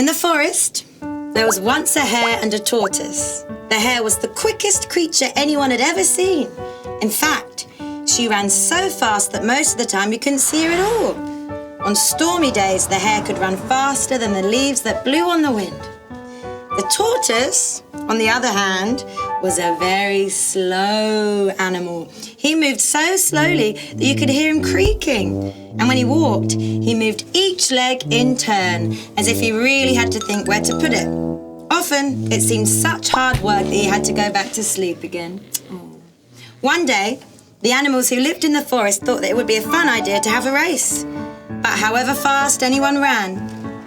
the forest, there was once a hare and a tortoise. The hare was the quickest creature anyone had ever seen. In fact, she ran so fast that most of the time you couldn't see her at all. On stormy days, the hare could run faster than the leaves that blew on the wind. The tortoise, on the other hand, was a very slow animal. He moved so slowly that you could hear him creaking. And when he walked, he moved each leg in turn, as if he really had to think where to put it. Often, it seemed such hard work that he had to go back to sleep again. One day, the animals who lived in the forest thought that it would be a fun idea to have a race. But however fast anyone ran,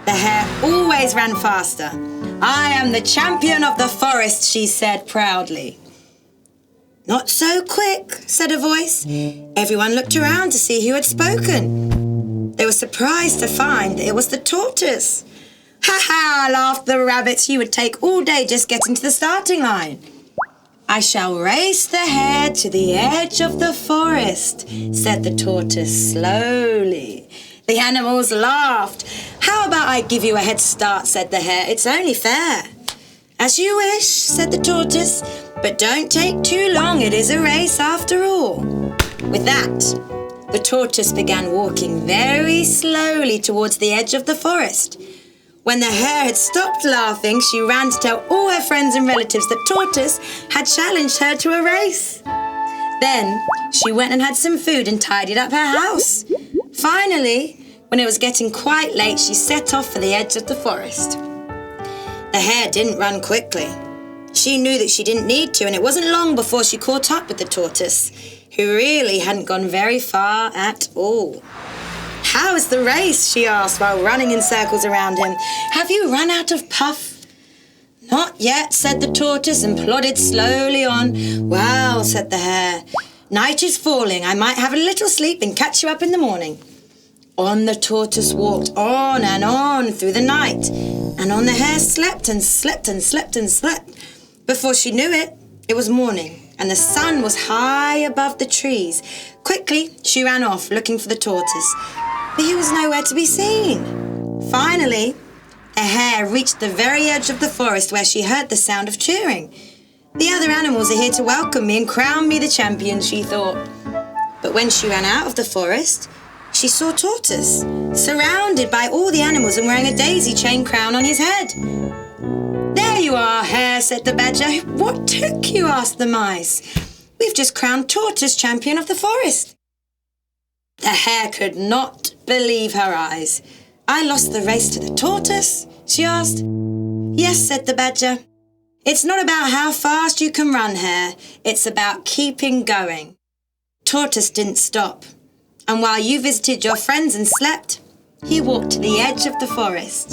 the hare always ran faster. "I am the champion of the forest," she said proudly. "Not so quick," said a voice. Everyone looked around to see who had spoken. They were surprised to find that it was the tortoise. "Ha ha," laughed the rabbits, "you would take all day just getting to the starting line." "I shall race the hare to the edge of the forest," said the tortoise slowly. The animals laughed. "How about I give you a head start," said the hare. "It's only fair." "As you wish," said the tortoise, "but don't take too long. It is a race after all." With that, the tortoise began walking very slowly towards the edge of the forest. When the hare had stopped laughing, she ran to tell all her friends and relatives that Tortoise had challenged her to a race. Then she went and had some food and tidied up her house. Finally, when it was getting quite late, she set off for the edge of the forest. The hare didn't run quickly. She knew that she didn't need to, and it wasn't long before she caught up with the tortoise, who really hadn't gone very far at all. "How is the race?" she asked while running in circles around him. "Have you run out of puff?" "Not yet," said the tortoise, and plodded slowly on. "Well," said the hare, "night is falling. I might have a little sleep and catch you up in the morning." On the tortoise walked on and on through the night, and on the hare slept and slept and slept and slept. Before she knew it, it was morning, and the sun was high above the trees. Quickly, she ran off, looking for the tortoise, but he was nowhere to be seen. Finally, the hare reached the very edge of the forest where she heard the sound of cheering. "The other animals are here to welcome me and crown me the champion," she thought. But when she ran out of the forest, she saw Tortoise, surrounded by all the animals and wearing a daisy chain crown on his head. "There you are, Hare," said the badger. "What took you?" asked the mice. "We've just crowned Tortoise champion of the forest." The hare could not believe her eyes. "I lost the race to the tortoise?" she asked. "Yes," said the badger. "It's not about how fast you can run, Hare. It's about keeping going." Tortoise didn't stop, and while you visited your friends and slept, he walked to the edge of the forest.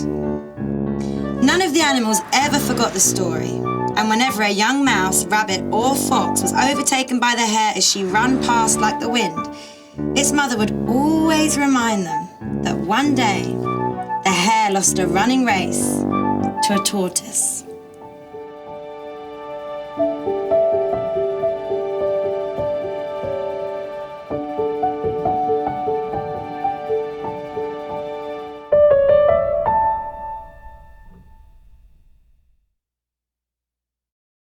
None of the animals ever forgot the story, and whenever a young mouse, rabbit, or fox was overtaken by the hare as she ran past like the wind, its mother would always remind them that one day the hare lost a running race to a tortoise.